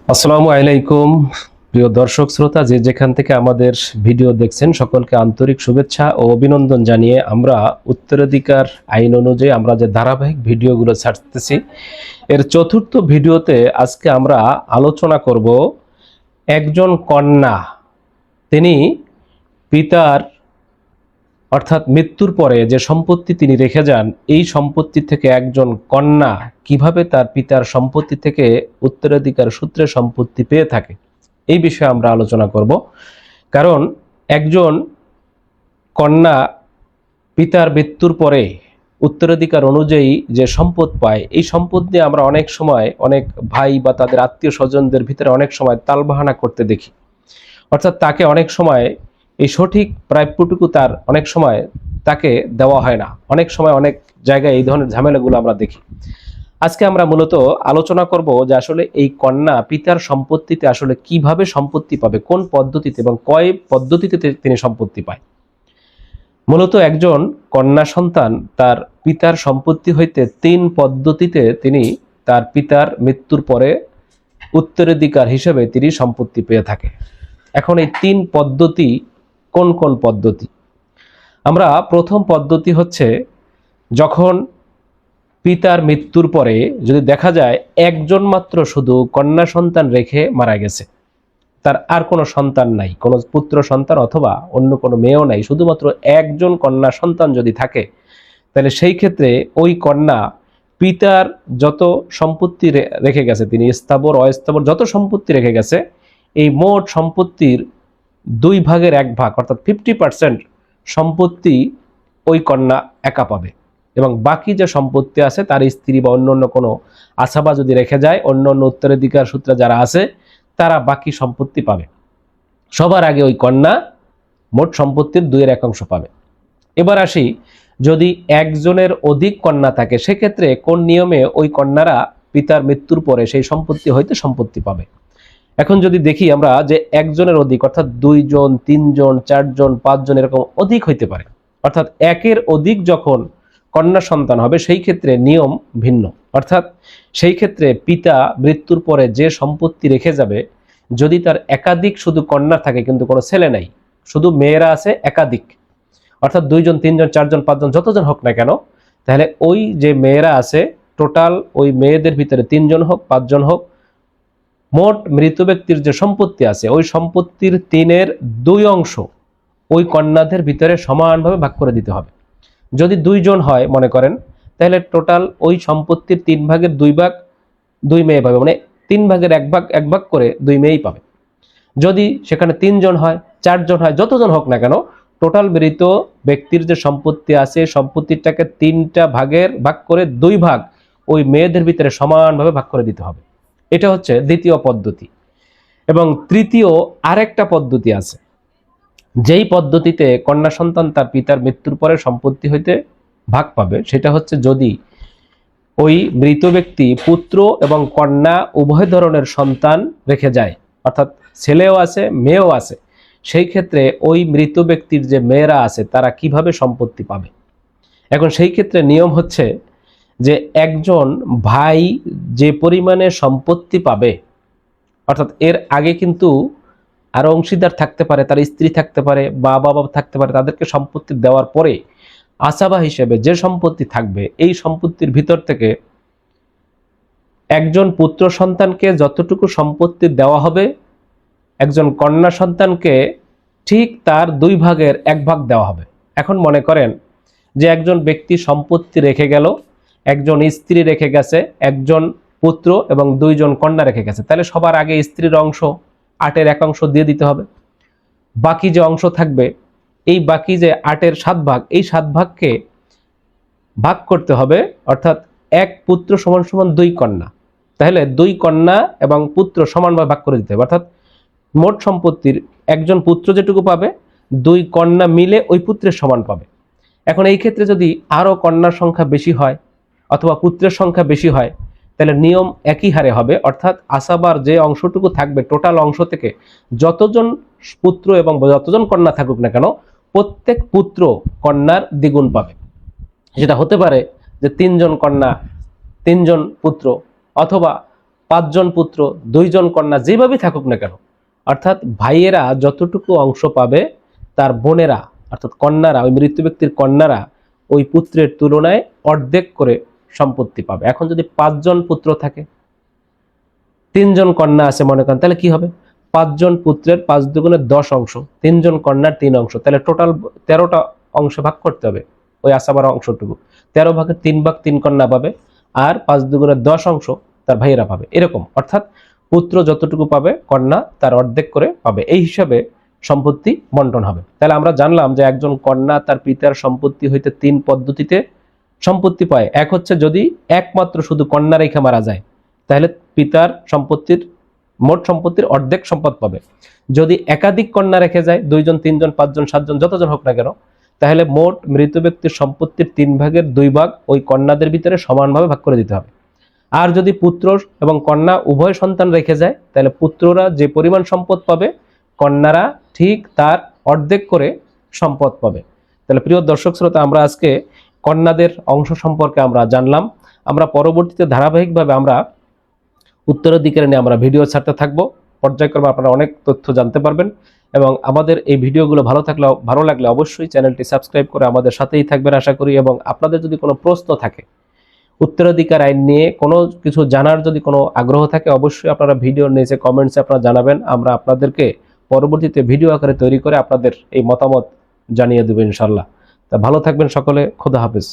আসসালামু আলাইকুম প্রিয় দর্শক শ্রোতা, যে যেখান থেকে আমাদের ভিডিও দেখছেন সকলকে আন্তরিক শুভেচ্ছা ও অভিনন্দন জানিয়ে আমরা উত্তরাধিকার আইন অনুযায়ী আমরা যে ধারাবাহিক ভিডিওগুলো ছাড়তেছি এর চতুর্থ ভিডিওতে আজকে আমরা আলোচনা করব একজন কন্যা, তিনি পিতার অর্থাৎ মৃত্যুর পরে যে সম্পত্তি তিনি রেখে যান, এই সম্পত্তি থেকে একজন কন্যা কিভাবে তার পিতার সম্পত্তি থেকে উত্তরাধিকার সূত্রে সম্পত্তি পেয়ে থাকে, এই বিষয়ে আমরা আলোচনা করব। কারণ একজন কন্যা পিতার মৃত্যুর পরে উত্তরাধিকার অনুযায়ী যে সম্পদ পায়, এই সম্পদ নিয়ে আমরা অনেক সময় অনেক ভাই বা তাদের আত্মীয় স্বজনদের ভিতরে অনেক সময় তালবাহানা করতে দেখি। অর্থাৎ তাকে অনেক সময় এই সঠিক প্রাপ্যটুকু তার অনেক সময় তাকে দেওয়া হয় না। অনেক সময় অনেক জায়গায় এই ধরনের ঝামেলাগুলো আমরা দেখি। আজকে আমরা মূলত আলোচনা করব যে আসলে এই কন্যা পিতার সম্পত্তিতে আসলে কিভাবে সম্পত্তি পাবে, কোন পদ্ধতিতে এবং কয় পদ্ধতিতে তিনি সম্পত্তি পায়। মূলত একজন কন্যা সন্তান তার পিতার সম্পত্তি হইতে 3 পদ্ধতিতে তিনি তার পিতার মৃত্যুর পরে উত্তরাধিকার হিসেবে তিনি সম্পত্তি পেয়ে থাকে। এখন এই 3 পদ্ধতি কোন কোন পদ্ধতি? আমরা প্রথম পদ্ধতি হচ্ছে, যখন পিতার মৃত্যুর পরে যদি দেখা যায় একজন মাত্র শুধু কন্যা সন্তান রেখে মারা গেছে, তার আর কোনো সন্তান নাই, কোনো পুত্র সন্তান অথবা অন্য কোনো মেয়েও নাই, শুধুমাত্র একজন কন্যা সন্তান যদি থাকে, তাহলে সেই ক্ষেত্রে ওই কন্যা পিতার যত সম্পত্তি রেখে গেছে, তিনি স্থাবর অস্থাবর যত সম্পত্তি রেখে গেছে, এই মোট সম্পত্তির 2 ভাগের 1 ভাগ অর্থাৎ 50% সম্পত্তি ওই কন্যা একা পাবে। এবং বাকি যে সম্পত্তি আছে তার স্ত্রী বা অন্য কোনো আছাবা যদি রেখে যায়, অন্য উত্তরাধিকার সূত্রে যারা আছে তারা বাকি সম্পত্তি পাবে। সবার আগে ওই কন্যা মোট সম্পত্তির 2/1 পাবে। এবার আসি, যদি একজনের অধিক কন্যা থাকে সেক্ষেত্রে কোন নিয়মে ওই কন্যারা পিতার মৃত্যুর পরে সেই সম্পত্তি হইতে সম্পত্তি পাবে। এখন যদি দেখি আমরা যে একজনের অধিক অর্থাৎ 2 জন 3 জন 4 জন 5 জন এরকম অধিক হইতে পারে, অর্থাৎ একের অধিক যখন কন্যা সন্তান হবে সেই ক্ষেত্রে নিয়ম ভিন্ন। অর্থাৎ সেই ক্ষেত্রে পিতা মৃত্যুর পরে যে সম্পত্তি রেখে যাবে, যদি তার একাধিক শুধু কন্যা থাকে কিন্তু কোনো ছেলে নাই, শুধু মেয়েরা আছে একাধিক, অর্থাৎ 2 জন 3 জন 4 জন 5 জন যতজন হোক না কেন, তাহলে ওই যে মেয়েরা আছে টোটাল ওই মেয়েদের ভিতরে 3 জন হোক 5 জন হোক, মোট মৃত ব্যক্তির যে সম্পত্তি আছে ওই সম্পত্তির 3/2 অংশ ওই কন্যাদের ভিতরে সমানভাবে ভাগ করে দিতে হবে। যদি 2 জন হয় মনে করেন, তাহলে টোটাল ওই সম্পত্তির 3 ভাগের 2 ভাগ 2 মেয়ে পাবে, মানে 3 ভাগের 1 ভাগ 1 ভাগ করে 2 মেয়েই পাবে। যদি সেখানে 3 জন হয় 4 জন হয় যতজন হোক না কেন, টোটাল মৃত ব্যক্তির যে সম্পত্তি আছে সম্পত্তিটাকে 3টা ভাগের ভাগ করে 2 ভাগ ওই মেয়েদের ভিতরে সমানভাবে ভাগ করে দিতে হবে। এটা হচ্ছে দ্বিতীয় পদ্ধতি। এবং তৃতীয় আরেকটা পদ্ধতি আছে, যেই পদ্ধতিতে কন্যা সন্তান তার পিতার মৃত্যুর পরে সম্পত্তি হইতে ভাগ পাবে, সেটা হচ্ছে যদি ওই মৃত ব্যক্তি পুত্র এবং কন্যা উভয় ধরনের সন্তান রেখে যায়, অর্থাৎ ছেলেও আছে মেয়েও আছে, সেই ক্ষেত্রে ওই মৃত ব্যক্তির যে মেয়েরা আছে তারা কিভাবে সম্পত্তি পাবে। এখন সেই ক্ষেত্রে নিয়ম হচ্ছে যে একজন ভাই যে পরিমাণে সম্পত্তি পাবে, অর্থাৎ এর আগে কিন্তু আরো অংশীদার থাকতে পারে, তার স্ত্রী থাকতে পারে বা বাবা থাকতে পারে, তাদেরকে সম্পত্তি দেওয়ার পরে আসাবা হিসেবে যে সম্পত্তি থাকবে, এই সম্পত্তির ভিতর থেকে একজন পুত্র সন্তানকে যতটুকু সম্পত্তি দেওয়া হবে, একজন কন্যা সন্তানকে ঠিক তার 2 ভাগের 1 ভাগ দেওয়া হবে। এখন মনে করেন যে একজন ব্যক্তি সম্পত্তি রেখে গেল, একজন স্ত্রী রেখে গেছে, একজন পুত্র এবং 2 জন কন্যা রেখে গেছে, তাহলে সবার আগে স্ত্রীর অংশ 8/1 দিয়ে দিতে হবে। বাকি যে অংশ থাকবে, এই বাকি যে 8/7 ভাগ, এই 7 ভাগকে ভাগ করতে হবে, অর্থাৎ 1 পুত্র সমান সমান 2 কন্যা, তাহলে 2 কন্যা এবং পুত্র সমানভাবে ভাগ করে দিতে হবে। অর্থাৎ মোট সম্পত্তির একজন পুত্র যেটুকু পাবে 2 কন্যা মিলে ওই পুত্রের সমান পাবে। এখন এই ক্ষেত্রে যদি আরো কন্যার সংখ্যা বেশি হয় অথবা পুত্রের সংখ্যা বেশি হয়, তাহলে নিয়ম একই হারে হবে, অর্থাৎ আসাবার যে অংশটুকু থাকবে টোটাল অংশ থেকে যতজন পুত্র এবং যতজন কন্যা থাকুক না কেন, প্রত্যেক পুত্র কন্যার দ্বিগুণ পাবে। সেটা হতে পারে যে 3 জন কন্যা 3 জন পুত্র, অথবা 5 জন পুত্র 2 জন কন্যা যেভাবেই থাকুক না কেন, অর্থাৎ ভাইয়েরা যতটুকু অংশ পাবে তার বোনেরা অর্থাৎ কন্যারা, ওই মৃত ব্যক্তির কন্যারা ওই পুত্রের তুলনায় অর্ধেক করে সম্পত্তি পাবে। এখন যদি 5 জন পুত্র থাকে, 3 জন কন্যা আছে মনে করেন, তাহলে কি হবে? 5 জন পুত্রের 5 দুগুণে 10 অংশ, 3 জন কন্যার 3 অংশ, তাহলে টোটাল 13টা অংশ ভাগ করতে হবে ওই আসাবার অংশটুকু। 13 ভাগের 3 ভাগ 3 কন্যা পাবে, আর 5 দুগুণে 10 অংশ তার ভাইয়েরা পাবে। এরকম, অর্থাৎ পুত্র যতটুকু পাবে কন্যা তার অর্ধেক করে পাবে। এই হিসাবে সম্পত্তি বন্টন হবে। তাহলে আমরা জানলাম যে একজন কন্যা তার পিতার সম্পত্তি হইতে 3 পদ্ধতিতে সম্পত্তি পায়। এক হচ্ছে যদি একমাত্র শুধু কন্যা রেখে মারা যায়, তাহলে পিতার সম্পত্তির মোট সম্পত্তির অর্ধেক সম্পদ পাবে। যদি একাধিক কন্যা রেখে যায়, 2 জন 3 জন 5 জন 7 জন যতজন হোক না কেন, তাহলে মোট মৃত ব্যক্তির সম্পত্তির 3 ভাগের 2 ভাগ ওই কন্যাদের ভিতরে সমানভাবে ভাগ করে দিতে হবে। আর যদি পুত্র এবং কন্যা উভয় সন্তান রেখে যায়, তাহলে পুত্ররা যে পরিমাণ সম্পদ পাবে কন্যারা ঠিক তার অর্ধেক করে সম্পদ পাবে। তাহলে প্রিয় দর্শক শ্রোতা, আমরা আজকে কন্যাদের অংশ সম্পর্কে আমরা জানলাম। আমরা পরবর্তীতে ধারাবাহিকভাবে আমরা উত্তরাধিকার নিয়ে আমরা ভিডিও ছাড়তে থাকবো। পর্যায়ক্রমে আপনারা অনেক তথ্য জানতে পারবেন, এবং আমাদের এই ভিডিওগুলো ভালো লাগলে অবশ্যই চ্যানেলটি সাবস্ক্রাইব করে আমাদের সাথেই থাকবেন আশা করি। এবং আপনাদের যদি কোনো প্রশ্ন থাকে, উত্তরাধিকার আইন নিয়ে কোনো কিছু জানার যদি কোনো আগ্রহ থাকে, অবশ্যই আপনারা ভিডিওর নিচে কমেন্টসে আপনারা জানাবেন। আমরা আপনাদেরকে পরবর্তীতে ভিডিও আকারে তৈরি করে আপনাদের এই মতামত জানিয়ে দেব ইনশাল্লাহ। তা ভালো থাকবেন সকলে, খোদা হাফেজ।